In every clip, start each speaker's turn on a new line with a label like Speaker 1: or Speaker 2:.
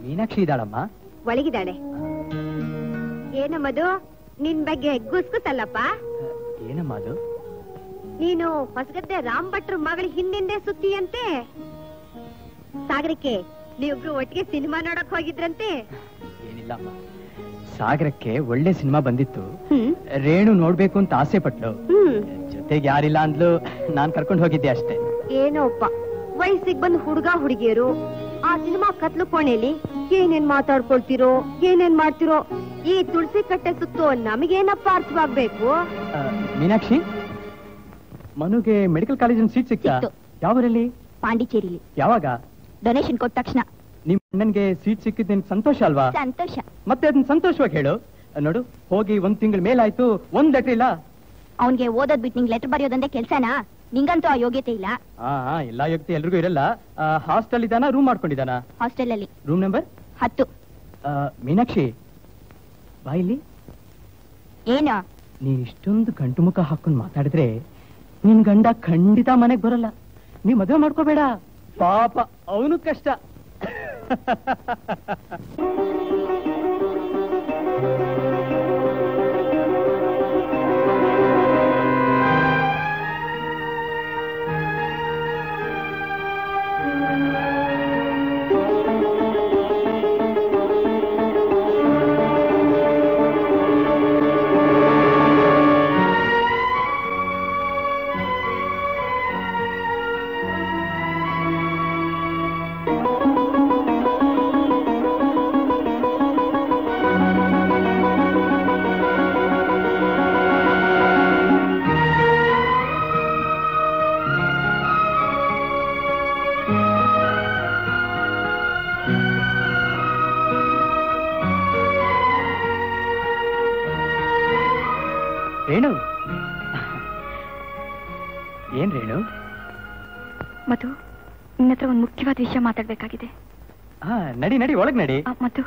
Speaker 1: ಮೀನಾಕ್ಷಿ ಇದ್ದಾಳಮ್ಮ?
Speaker 2: ಒಳಗಿದ್ದಾಳೆ. ಏನಮ್ಮದು ನಿನ್ ಬಗ್ಗೆ ಗುಸ್ಗುತ್ತಲ್ಲಪ್ಪ?
Speaker 1: ಏನಮ್ಮ ಅದು?
Speaker 2: ನೀನು ಹೊಸಗದ್ದೆ ರಾಮ್ ಭಟ್ರ ಮಗಳ ಹಿಂದಿಂದೆ ಸುತ್ತೀಯಂತೆ. ಸಾಗರಕ್ಕೆ ನೀವಿಬ್ರು ಒಟ್ಟಿಗೆ ಸಿನಿಮಾ ನೋಡಕ್ ಹೋಗಿದ್ರಂತೆ?
Speaker 1: ಏನಿಲ್ಲಮ್ಮ, ಸಾಗರಕ್ಕೆ ಒಳ್ಳೆ ಸಿನಿಮಾ ಬಂದಿತ್ತು. ರೇಣು ನೋಡ್ಬೇಕು ಅಂತ ಆಸೆ ಪಟ್ಲು. ಜೊತೆಗೆ ಯಾರಿಲ್ಲ ಅಂದ್ಲು, ನಾನ್ ಕರ್ಕೊಂಡು ಹೋಗಿದ್ದೆ ಅಷ್ಟೇ.
Speaker 2: ಏನೋಪ್ಪ, ವಯಸ್ಸಿಗೆ ಬಂದ್ ಹುಡುಗ ಹುಡುಗಿಯರು ಆ ಸಿನಿಮಾ ಕತ್ಲು ಕೋಣೆಯಲ್ಲಿ ಏನೇನ್ ಮಾತಾಡ್ಕೊಳ್ತಿರೋ, ಏನೇನ್ ಮಾಡ್ತಿರೋ. ಈ ತುಳಸಿ ಕಟ್ಟೆ ಸುತ್ತು ನಮಗೇನಪ್ಪ ಅರ್ಥವಾಗ್ಬೇಕು?
Speaker 1: ಮೀನಾಕ್ಷಿ, ಮನುಗೆ ಮೆಡಿಕಲ್ ಕಾಲೇಜ್ ಸೀಟ್ ಸಿಕ್ತಾ? ಯಾವರಲ್ಲಿ?
Speaker 3: ಪಾಂಡಿಚೇರಿಲಿ.
Speaker 1: ಯಾವಾಗ?
Speaker 3: ಡೊನೇಷನ್ ಕೊಟ್ಟ ತಕ್ಷಣ.
Speaker 1: ನಿಮ್ ಅಣ್ಣನ್ಗೆ ಸೀಟ್ ಸಿಕ್ಕಿದ್ ನಿನ್ ಸಂತೋಷ ಅಲ್ವಾ?
Speaker 3: ಸಂತೋಷ.
Speaker 1: ಮತ್ತೆ ಅದನ್ನ ಸಂತೋಷವಾಗಿ ಹೇಳು. ನೋಡು, ಹೋಗಿ 1 ತಿಂಗಳ ಮೇಲಾಯ್ತು, 1 ಲೆಟರ್ ಇಲ್ಲ.
Speaker 3: ಅವನ್ಗೆ ಓದೋದ್ ಬಿಟ್ಟು ನಿಂಗ್ ಲೆಟರ್ ಬರೆಯೋದಂದ್ರೆ ಕೆಲ್ಸನಾ? ನಿಂಗಂತೂ ಆ ಯೋಗ್ಯತೆ ಇಲ್ಲ.
Speaker 1: ಎಲ್ಲಾ ಯೋಗ್ಯತೆ ಎಲ್ರಿಗೂ ಇರಲ್ಲ. ಹಾಸ್ಟೆಲ್ ಇದಾನ, ರೂಮ್ ಮಾಡ್ಕೊಂಡಿದಾನ?
Speaker 3: ಹಾಸ್ಟೆಲ್ ಅಲ್ಲಿ.
Speaker 1: Room number
Speaker 3: 10.
Speaker 1: ಮೀನಾಕ್ಷಿ, ಬಾ ಇಲ್ಲಿ.
Speaker 3: ಏನ?
Speaker 1: ನೀನ್ ಇಷ್ಟೊಂದು ಗಂಟು ಮುಖ ಹಾಕೊಂಡ್ ಮಾತಾಡಿದ್ರೆ ನಿನ್ ಗಂಡ ಖಂಡಿತ ಮನೆಗ್ ಬರಲ್ಲ. ನೀ ಮದುವೆ ಮಾಡ್ಕೋಬೇಡ. ಪಾಪ ಅವನು ಕಷ್ಟ. ರೇಣು, ಏನ್ ರೇಣು?
Speaker 3: ಮಧು, ನಿನ್ನ ಹತ್ರ ಒಂದು ಮುಖ್ಯವಾದ ವಿಷಯ ಮಾತಾಡ್ಬೇಕಾಗಿದೆ.
Speaker 1: ನಡಿ ನಡಿ, ಒಳಗ್ ನಡಿ.
Speaker 3: ಮಧು,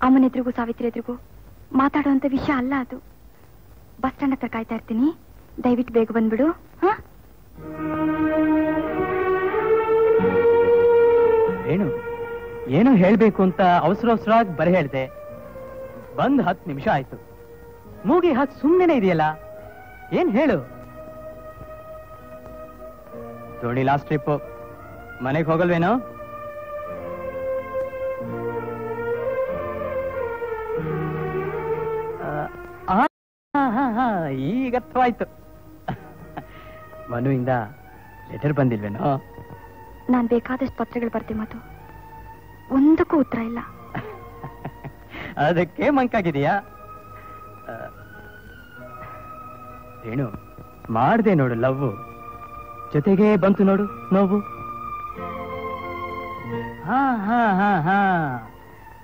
Speaker 3: ಅಮ್ಮನ ಎದುರಿಗೂ ಸಾವಿತ್ರಿ ಎದುರಿಗೂ ಮಾತಾಡುವಂತ ವಿಷಯ ಅಲ್ಲ ಅದು. ಬಸ್ ಸ್ಟ್ಯಾಂಡ್ ಹತ್ರ ಕಾಯ್ತಾ ಇರ್ತೀನಿ, ದಯವಿಟ್ಟು ಬೇಗ ಬಂದ್ಬಿಡು.
Speaker 1: ರೇಣು, ಏನೋ ಹೇಳ್ಬೇಕು ಅಂತ ಅವಸರವಾಗಿ ಬರ ಹೇಳ್ದೆ. ಬಂದ್ 10 ನಿಮಿಷ ಆಯ್ತು. ಮೂಗಿ ಹಾಕಿ ಸುಮ್ಮನೆ ಇದೆಯಲ್ಲ, ಏನ್ ಹೇಳು? ದೋಣಿ ಲಾಸ್ಟ್ ಟ್ರಿಪ್, ಮನೆಗೆ ಹೋಗಲ್ವೇನೋ? ಈಗ ಅರ್ಥವಾಯ್ತು. ಮನುವಿಂದ ಲೆಟರ್ ಬಂದಿಲ್ವೇನೋ?
Speaker 3: ನಾನ್ ಬೇಕಾದಷ್ಟು ಪತ್ರಗಳು ಬರ್ತೀನಿ ಮಧು, ಒಂದಕ್ಕೂ ಉತ್ತರ ಇಲ್ಲ.
Speaker 1: ಅದಕ್ಕೆ ಮಂಕಾಗಿದೆಯಾ? ರೇಣು, ಮಾಡ್ದೆ ನೋಡು ಲವ್, ಜೊತೆಗೆ ಬಂತು ನೋಡು ನೋವು.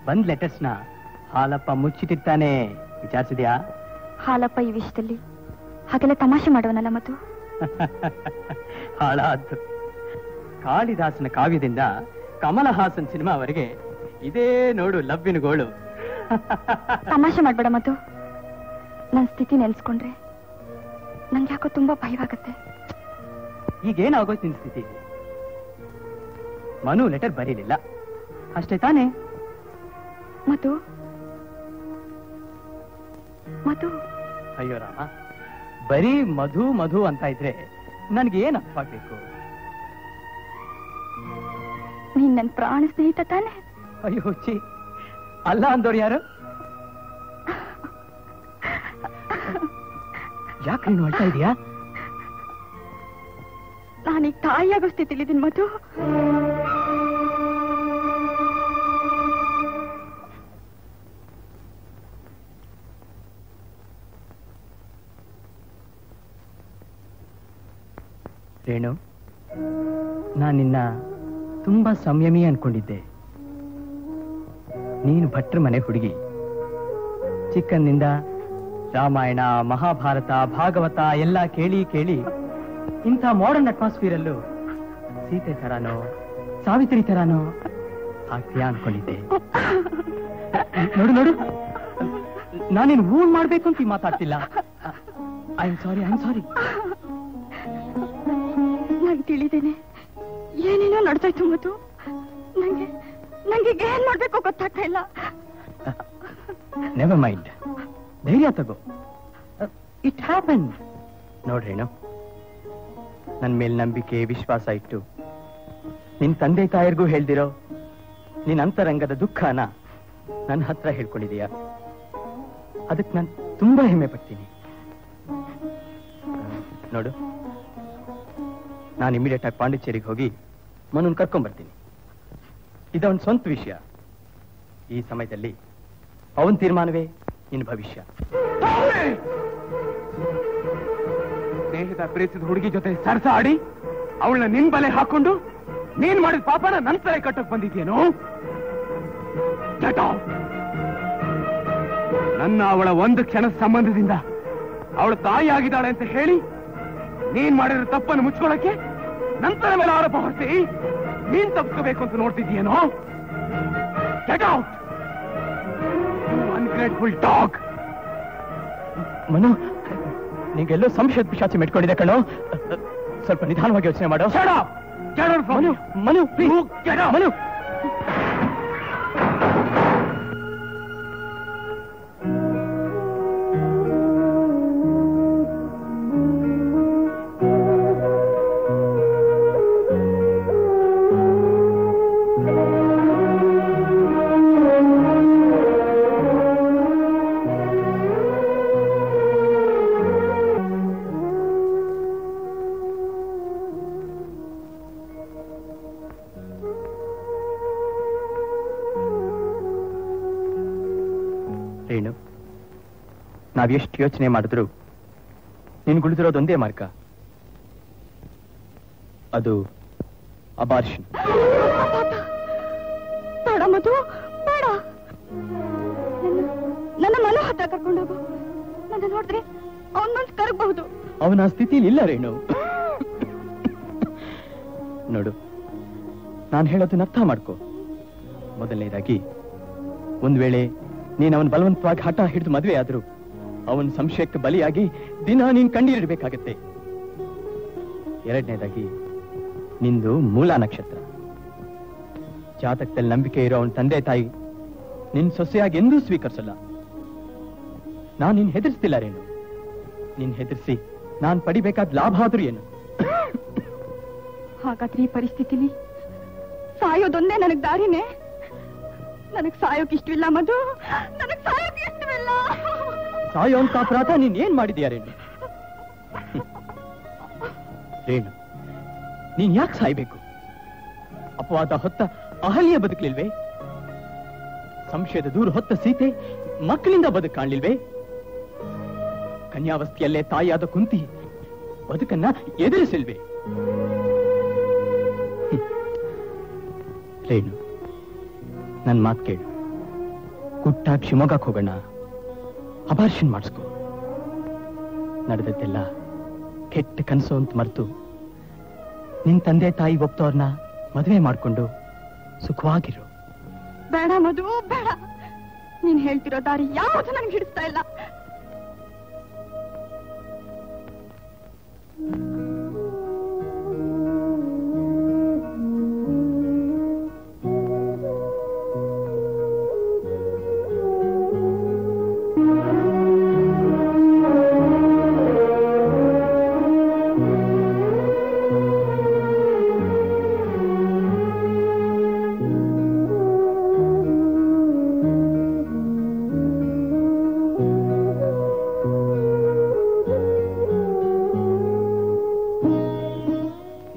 Speaker 1: ಬಂದ್ ಲೆಟರ್ಸ್ನ ಹಾಲಪ್ಪ ಮುಚ್ಚಿಟ್ಟಿರ್ತಾನೆ, ವಿಚಾರಿಸಿದ್ಯಾ?
Speaker 3: ಹಾಲಪ್ಪ ಈ ವಿಷಯದಲ್ಲಿ ಹಾಗೆಲ್ಲ ತಮಾಷೆ ಮಾಡುವನಲ್ಲ ಮಧು.
Speaker 1: ಹಾಳಾದ್ದು. ಕಾಳಿದಾಸನ ಕಾವ್ಯದಿಂದ ಕಮಲಹಾಸನ್ ಸಿನಿಮಾವರೆಗೆ ಇದೇ ನೋಡು ಲವ್ವಿನ ಗೋಳು.
Speaker 3: ತಮಾಷೆ ಮಾಡ್ಬೇಡ ಮಧು. ನನ್ ಸ್ಥಿತಿ ನೆನ್ಸ್ಕೊಂಡ್ರೆ ನಂಗೆ ಯಾಕೋ ತುಂಬಾ ಭಯವಾಗತ್ತೆ.
Speaker 1: ಈಗೇನಾಗೋಯ್ತು ನಿನ್ ಸ್ಥಿತಿ? ಮನು ಲೆಟರ್ ಬರೀಲಿಲ್ಲ ಅಷ್ಟೇ ತಾನೇ?
Speaker 3: ಮಧು, ಮಧು.
Speaker 1: ಅಯ್ಯೋ ರಾಮ, ಬರೀ ಮಧು ಮಧು ಅಂತ ಇದ್ರೆ ನನ್ಗೆ ಏನ್ ಅರ್ಥವಾಗ್ಬೇಕು?
Speaker 3: ನೀನ್ ನನ್ ಪ್ರಾಣ ಸ್ನೇಹಿತ ತಾನೆ?
Speaker 1: ಅಯ್ಯೋ ಚಿ, ಅಲ್ಲ ಅಂದವ್ರು ಯಾರು? ಯಾಕೆ ನೀನು ಅಳ್ತಾ ಇದೀಯಾ?
Speaker 3: ನಾನೀಗ ತಾಯಿಯಾಗೋ ಸ್ಥಿತಿಲಿದ್ದೀನಿ ಮಧು.
Speaker 1: ರೇಣು, ನಾನು ನಿನ್ನ ತುಂಬಾ ಸಂಯಮಿ ಅನ್ಕೊಂಡಿದ್ದೆ. ನೀನು ಭಟ್ರ ಮನೆ ಹುಡುಗಿ. ಚಿಕ್ಕಂದಿನಿಂದ ರಾಮಾಯಣ, ಮಹಾಭಾರತ, ಭಾಗವತ ಎಲ್ಲ ಕೇಳಿ ಕೇಳಿ ಇಂಥ ಮಾಡರ್ನ್ ಅಟ್ಮಾಸ್ಫಿಯರ್ ಅಲ್ಲೂ ಸೀತೆ ತರಾನೋ ಸಾವಿತ್ರಿ ತರಾನೋ ಆಗ್ತೀಯಾ ಅನ್ಕೊಂಡಿದ್ದೆ. ನೋಡು ನೋಡು, ನಾನೇನು ಹೂ ಮಾಡ್ಬೇಕು ಅಂತ ಮಾತಾಡ್ತಿಲ್ಲ. I am sorry.
Speaker 3: ನಂಗೆ ತಿಳಿದೇನೆ ಏನೇನೋ ನಡ್ತಾಯ್ತು ಮಧು. ನಂಗೆ ಏನ್ ಮಾಡ್ಬೇಕು ಗೊತ್ತಾಗ್ತಾ ಇಲ್ಲ.
Speaker 1: ನೆವರ್ ಮೈಂಡ್, ಧೈರ್ಯ ತಗೋ. It happen. ನೋಡ್ರೇನು, ನನ್ ಮೇಲೆ ನಂಬಿಕೆ ವಿಶ್ವಾಸ ಇಟ್ಟು ನಿನ್ ತಂದೆ ತಾಯಿರ್ಗೂ ಹೇಳ್ದಿರೋ ನಿನ್ ಅಂತರಂಗದ ದುಃಖನ ನನ್ನ ಹತ್ರ ಹೇಳ್ಕೊಂಡಿದೀಯ. ಅದಕ್ಕೆ ನಾನು ತುಂಬಾ ಹೆಮ್ಮೆ ಪಡ್ತೀನಿ. ನೋಡು, ನಾನು ಇಮಿಡಿಯೇಟ್ ಆಗಿ ಪಾಂಡಿಚೇರಿಗೆ ಹೋಗಿ ಮನನ್ ಕರ್ಕೊಂಡ್ ಬರ್ತೀನಿ. ಇದೊಂದು ಸ್ವಂತ ವಿಷಯ. ಈ ಸಮಯದಲ್ಲಿ ಅವನ್ ತೀರ್ಮಾನವೇ ನಿನ್ನ ಭವಿಷ್ಯ.
Speaker 4: ಸ್ನೇಹಿತ ಪ್ರೀತಿಸಿದ ಹುಡುಗಿ ಜೊತೆ ಸರ್ಸ ಆಡಿ ಅವಳನ್ನ ನಿನ್ ಬಲೆ ಹಾಕೊಂಡು ನೀನ್ ಮಾಡಿದ ಪಾಪನ ನಂತರ ಕಟ್ಟಕ್ ಬಂದಿದ್ಯೇನು? ನನ್ನ ಅವಳ ಒಂದು ಕ್ಷಣದ ಸಂಬಂಧದಿಂದ ಅವಳ ತಾಯಿ ಆಗಿದ್ದಾಳೆ ಅಂತ ಹೇಳಿ ನೀನ್ ಮಾಡಿರೋ ತಪ್ಪನ್ನು ಮುಚ್ಕೊಳ್ಳಕ್ಕೆ ನಂತರ ಮೇಲೆ ಆರೋಪ ಹೊರಿಸಿ ನೀನ್ ತಪ್ಪಿಸಬೇಕು ಅಂತ ನೋಡ್ತಿದ್ಯೇನೋ? Get out, ungrateful dog.
Speaker 1: Manu, ನೀಗೆಲ್ಲೋ ಸಂಶಯದ ಪಿಶಾಚಿ ಮೆಟ್ಕೊಂಡಿದೆ ಕಣೋ. ಸ್ವಲ್ಪ ನಿಧಾನವಾಗಿ ಯೋಚನೆ ಮಾಡೋ. ಮನು, ಮನು, ಮನು. ರೇಣು, ನಾವೆಷ್ಟು ಯೋಚನೆ ಮಾಡಿದ್ರು ನಿನ್ಗುಳಿದಿರೋದೊಂದೇ ಮಾರ್ಗ, ಅದು ಅಬಾರ್ಷನ್.
Speaker 3: ಬೇಡ ಮಧು, ಬೇಡ. ನನ್ನ ಮನ ಹತ್ರ ಕರ್ಕೊಂಡೋಗು. ನನ್ನ ನೋಡಿದ್ರೆ ಅವನ್ ಮನ್ಸು ಕರಗಬಹುದು.
Speaker 1: ಅವನ ಸ್ಥಿತಿಲಿ ಇಲ್ಲ ರೇಣು. ನೋಡು, ನಾನು ಹೇಳೋದನ್ನ ಅರ್ಥ ಮಾಡ್ಕೋ. ಮೊದಲನೇದಾಗಿ, ಒಂದ್ ವೇಳೆ ನೀನ್ ಅವನ್ ಬಲವಂತವಾಗಿ ಹಠ ಹಿಡಿದು ಮದುವೆ ಆದ್ರು ಅವನ್ ಸಂಶಯಕ್ಕೆ ಬಲಿಯಾಗಿ ದಿನ ನೀನ್ ಕಣ್ಣೀರಿಡ್ಬೇಕಾಗತ್ತೆ. ಎರಡನೇದಾಗಿ, ನಿಂದು ಮೂಲ ನಕ್ಷತ್ರ. ಜಾತಕದಲ್ಲಿ ನಂಬಿಕೆ ಇರೋ ಅವನ ತಂದೆ ತಾಯಿ ನಿನ್ ಸೊಸೆಯಾಗಿ ಎಂದೂ ಸ್ವೀಕರಿಸಲ್ಲ. ನಾನ್ ನಿನ್ ಹೆದರ್ಸ್ತಿಲ್ಲ ರೇಣು. ನಿನ್ ಹೆದರ್ಸಿ ನಾನ್ ಪಡಿಬೇಕಾದ ಲಾಭ ಆದ್ರೂ ಏನು?
Speaker 3: ಹಾಗಾದ್ರೆ ಈ ಪರಿಸ್ಥಿತಿಲಿ ಸಾಯೋದೊಂದೇ ನನಗ್ ದಾರಿನೇ? ನನಗ್ ಸಾಯೋಕ್ ಇಷ್ಟವಿಲ್ಲ ಮಧು, ನನಗ್ ಸಾಯೋಕ್ ಇಷ್ಟವಿಲ್ಲ.
Speaker 1: ಸಾಯೋ ಅಂತ ಅಪರಾಧ ನೀನ್ ಏನ್ ಮಾಡಿದ್ಯಾ ರೇಣು? ರೇಣು, ನೀನ್ ಯಾಕೆ ಸಾಯ್ಬೇಕು? ಅಪವಾದ ಹೊತ್ತ ಅಹಲ್ಯ ಬದುಕಲಿಲ್ವೇ? ಸಂಶಯದ ದೂರ ಹೊತ್ತ ಸೀತೆ ಮಕ್ಕಳಿಂದ ಬದುಕು ಕಾಣಲಿಲ್ವೇ? ಕನ್ಯಾವಸ್ಥೆಯಲ್ಲೇ ತಾಯಿಯಾದ ಕುಂತಿ ಬದುಕನ್ನ ಎದುರಿಸಿಲ್ವೇ? ರೇಣು, ನನ್ ಮಾತು ಕೇಳು. ಗುಟ್ಟಾಗಿ ಶಿವಮೊಗ್ಗಕ್ಕೆ ಹೋಗೋಣ, ಅಬಾರ್ಷನ್ ಮಾಡಿಸ್ಕೊ. ನಡೆದದ್ದೆಲ್ಲ ಕೆಟ್ಟ ಕನಸು ಅಂತ ಮರೆತು ನಿನ್ ತಂದೆ ತಾಯಿ ಒಪ್ತವ್ರನ್ನ ಮದುವೆ ಮಾಡ್ಕೊಂಡು ಸುಖವಾಗಿರು.
Speaker 3: ಬೇಡ ಮಧು, ಬೇಡ. ನೀನ್ ಹೇಳ್ತಿರೋ ದಾರಿ ಯಾವುದು ನನ್ಗೆ ಹಿಡಿಸ್ತಾ ಇಲ್ಲ.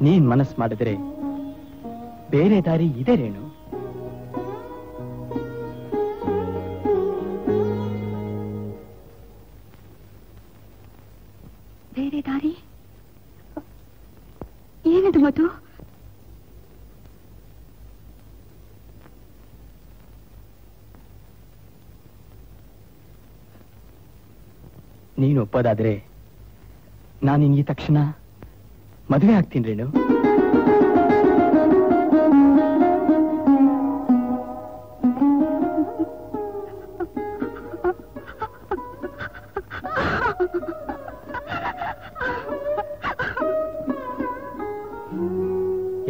Speaker 1: ನೀನ್ ಮನಸ್ಸು ಮಾಡಿದ್ರೆ ಬೇರೆ ದಾರಿ ಇದೆ ರೇಣು.
Speaker 3: ಬೇರೆ ದಾರಿ ಏನದು ಮಧು?
Speaker 1: ನೀನು ಒಪ್ಪೋದಾದ್ರೆ ನಾನು ಈ ತಕ್ಷಣ ಮದುವೆ ಆಗ್ತೀನಿ ರೇಣು.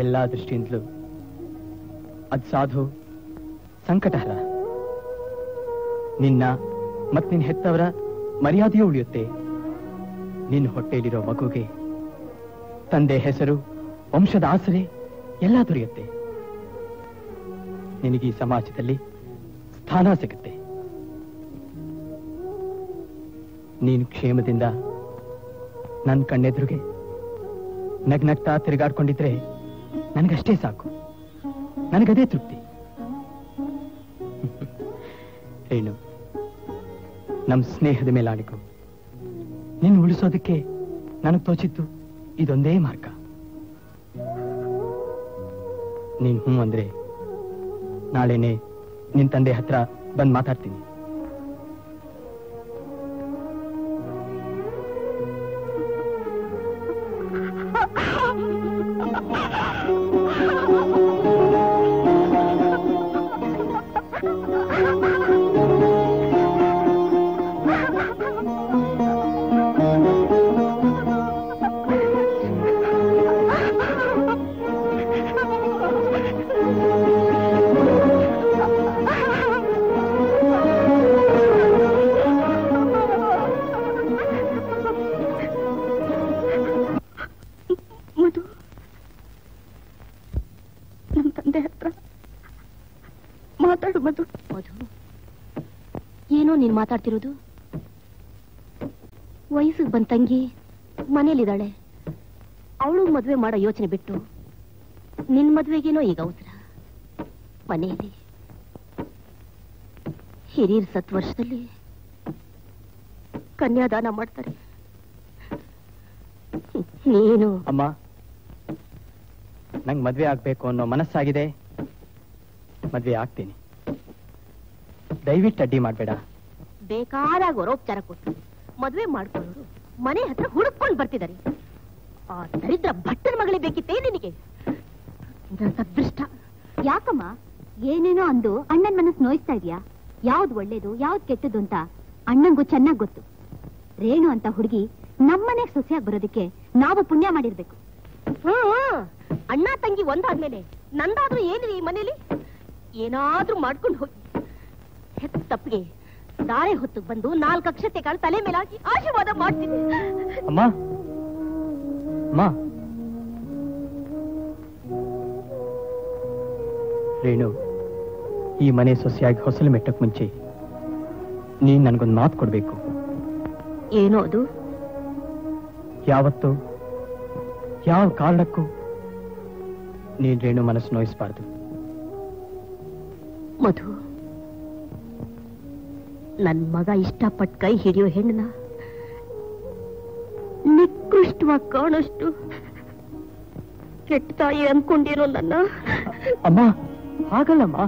Speaker 1: ಎಲ್ಲಾ ದೃಷ್ಟಿಯಿಂದಲೂ ಅದ್ ಸಾಧು ಸಂಕಟಹರ. ನಿನ್ನ ಮತ್ ನಿನ್ ಹೆತ್ತವರ ಮರ್ಯಾದೆಯೂ ಉಳಿಯುತ್ತೆ. ನಿನ್ನ ಹೊಟ್ಟೆಯಲ್ಲಿರೋ ಮಗುಗೆ ತಂದೆ ಹೆಸರು, ವಂಶದ ಆಸರೆ ಎಲ್ಲ ದೊರೆಯುತ್ತೆ. ನಿನಗೆ ಈ ಸಮಾಜದಲ್ಲಿ ಸ್ಥಾನ ಸಿಗುತ್ತೆ. ನೀನು ಕ್ಷೇಮದಿಂದ ನನ್ನ ಕಣ್ಣೆದುರಿಗೆ ನಗ್ನಗ್ತಾ ತಿರುಗಾಡ್ಕೊಂಡಿದ್ರೆ ನನಗಷ್ಟೇ ಸಾಕು. ನನಗದೇ ತೃಪ್ತಿ. ಏನು ನಮ್ ಸ್ನೇಹದ ಮೇಲಾಣಿಗೂ ನಿನ್ನ ಉಳಿಸೋದಕ್ಕೆ ನನಗೆ ತೋಚಿತ್ತು ಇದೊಂದೇ ಮಾರ್ಗ. ನೀನ್ ಹ್ಞೂ ಅಂದ್ರೆ ನಾಳೆನೆ ನಿನ್ ತಂದೆ ಹತ್ರ ಬಂದ್ ಮಾತಾಡ್ತೀನಿ.
Speaker 2: ಏನೋ ನೀನ್ ಮಾತಾಡ್ತಿರೋದು? ವಯಸ್ಸಿಗೆ ಬಂದ ತಂಗಿ ಮನೇಲಿದ್ದಾಳೆ. ಅವಳು ಮದ್ವೆ ಮಾಡೋ ಯೋಚನೆ ಬಿಟ್ಟು ನಿನ್ ಮದ್ವೆಗೇನೋ ಈಗ ಅವಸರ. ಮನೆಯಲ್ಲಿ ಹಿರಿಯರ್ 10 ವರ್ಷದಲ್ಲಿ ಕನ್ಯಾದಾನ ಮಾಡ್ತಾರೆ. ನೀನು
Speaker 1: ಅಮ್ಮ, ನಂಗೆ ಮದ್ವೆ ಆಗ್ಬೇಕು ಅನ್ನೋ ಮನಸ್ಸಾಗಿದೆ. ಮದ್ವೆ ಆಗ್ತೀನಿ. ದಯವಿಟ್ಟು ಅಡ್ಡಿ ಮಾಡ್ಬೇಡ.
Speaker 2: ಬೇಕಾದಾಗ ವರೋಪಚಾರ ಕೊಟ್ಟು ಮದ್ವೆ ಮಾಡ್ಕೊಳ್ಳೋರು ಮನೆ ಹತ್ರ ಹುಡುಕೊಂಡು ಬರ್ತಿದ್ದಾರೆ. ಆ ದರಿದ್ರ ಭಟ್ಟನ ಮಗಳೇ ಬೇಕಿತ್ತೇ ನಿನಗೆ? ಅದೃಷ್ಟ.
Speaker 3: ಯಾಕಮ್ಮ ಏನೇನೋ ಅಂದು ಅಣ್ಣನ್ ಮನಸ್ಸು ನೋಯಿಸ್ತಾ ಇದೀಯಾ? ಯಾವ್ದು ಒಳ್ಳೇದು ಯಾವ್ದು ಕೆಟ್ಟದ್ದು ಅಂತ ಅಣ್ಣಂಗೂ ಚೆನ್ನಾಗ್ ಗೊತ್ತು. ರೇಣು ಅಂತ ಹುಡುಗಿ ನಮ್ಮನೆಗ್ ಸೊಸೆಯಾಗಿ ಬರೋದಕ್ಕೆ ನಾವು ಪುಣ್ಯ ಮಾಡಿರ್ಬೇಕು.
Speaker 2: ಅಣ್ಣ ತಂಗಿ ಒಂದಾದ್ಮೇಲೆ ನಂದಾದ್ರೂ ಏನಿದೆ ಈ ಮನೇಲಿ? ಏನಾದ್ರೂ ಮಾಡ್ಕೊಂಡು ಹೋಗಿ ಹೆತ್ತ ತಪ್ಪಿಗೆ ದಾರೆ ಹೊತ್ತು ಬಂದು 4 ಅಕ್ಷತೆ ಕಾಳು ತಲೆ ಮೇಲಾಗಿ ಆಶೀರ್ವಾದ ಮಾಡ್ತೀನಿ.
Speaker 1: ಅಮ್ಮ, ಅಮ್ಮ, ರೇಣು, ಈ ಮನೆ ಸೊಸೆಯಾಗಿ ಹೊಸಲು ಮೆಟ್ಟಕ್ ಮುಂಚೆ ನೀನ್ ನನ್ಗೊಂದು ಮಾತು ಕೊಡ್ಬೇಕು.
Speaker 2: ಏನೋ ಅದು?
Speaker 1: ಯಾವತ್ತು ಯಾವ ಕಾರಣಕ್ಕೂ ನೀನ್ ರೇಣು ಮನಸ್ಸು ನೋಯಿಸಬಾರ್ದು.
Speaker 2: ಮಧು, ನನ್ ಮಗ ಇಷ್ಟಪಟ್ಟು ಕೈ ಹಿಡಿಯೋ ಹೆಣ್ಣನ ನಿಕೃಷ್ಟವಾಗಿ ಕಾಣಷ್ಟು ಕೆಟ್ಟ ತಾಯಿ ಅನ್ಕೊಂಡಿರೋ ನನ್ನ.
Speaker 1: ಅಮ್ಮ, ಹಾಗಲ್ಲಮ್ಮ.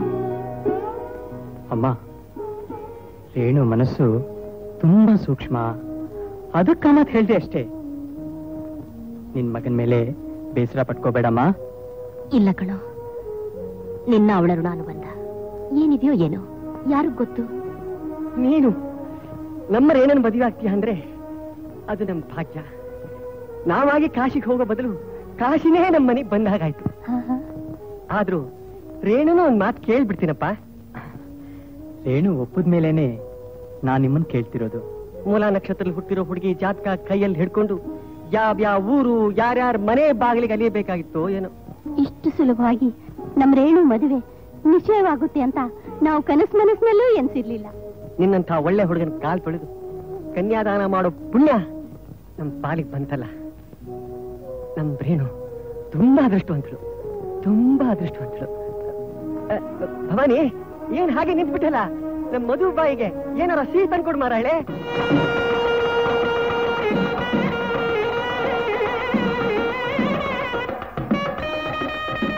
Speaker 1: ಅಮ್ಮ, ರೇಣು ಮನಸ್ಸು ತುಂಬಾ ಸೂಕ್ಷ್ಮ. ಅದಕ್ಕ ಮಾತು ಹೇಳ್ದೆ ಅಷ್ಟೇ. ನಿನ್ ಮಗನ ಮೇಲೆ ಬೇಸರ ಪಟ್ಕೋಬೇಡಮ್ಮ.
Speaker 2: ಇಲ್ಲ ಕಣೋ, ನಿನ್ನ ಅವಳ ಋಣ ಅನುಬಂಧ ಏನಿದೆಯೋ ಏನೋ ಯಾರಿಗ್ ಗೊತ್ತು.
Speaker 5: ನೀನು ನಮ್ಮ ರೇಣನ್ ಮದುವೆ ಆಗ್ತೀಯ ಅಂದ್ರೆ ಅದು ನಮ್ ಭಾಗ್ಯ. ನಾವಾಗಿ ಕಾಶಿಗೆ ಹೋಗೋ ಬದಲು ಕಾಶಿನೇ ನಮ್ಮ ಮನೆಗೆ ಬಂದ ಹಾಗಾಯ್ತು. ಆದ್ರೂ ರೇಣುನ ಒಂದ್ ಮಾತು ಕೇಳ್ಬಿಡ್ತೀನಪ್ಪ.
Speaker 1: ರೇಣು ಒಪ್ಪದ ಮೇಲೇನೆ ನಾನ್ ನಿಮ್ಮನ್ ಕೇಳ್ತಿರೋದು.
Speaker 5: ಮೂಲ ನಕ್ಷತ್ರದಲ್ಲಿ ಹುಟ್ಟಿರೋ ಹುಡುಗಿ ಜಾತಕ ಕೈಯಲ್ಲಿ ಹಿಡ್ಕೊಂಡು ಯಾವ್ಯಾವ ಊರು ಯಾರ್ಯಾರ ಮನೆ ಬಾಗಿಲಿಗೆ ಅಲಿಯಬೇಕಾಗಿತ್ತೋ ಏನೋ.
Speaker 3: ಇಷ್ಟು ಸುಲಭವಾಗಿ ನಮ್ ರೇಣು ಮದುವೆ ನಿಶ್ಚಯವಾಗುತ್ತೆ ಅಂತ ನಾವು ಮನಸ್ಸಿನಲ್ಲೂ ಎನ್ಸಿರ್ಲಿಲ್ಲ.
Speaker 5: ನಿನ್ನಂಥ ಒಳ್ಳೆ ಹುಡುಗನ ಕಾಲ್ ತೊಳೆದು ಕನ್ಯಾದಾನ ಮಾಡೋ ಪುಣ್ಯ ನಮ್ ಪಾಲಿಗೆ ಬಂತಲ್ಲ. ನಮ್ ರೇಣು ತುಂಬಾ ಅದೃಷ್ಟವಂತಳು, ತುಂಬಾ ಅದೃಷ್ಟವಂತಳು. ಭವಾನಿ, ಏನ್ ಹಾಗೆ ನಿಂತ್ಬಿಟ್ಟಲ್ಲ? ನಮ್ ಮಧು ಬಾಯಿಗೆ ಏನಾರ ಸಿಹಿ ತಂದ್ಕೊಡು ಮಾರಾಳೆ.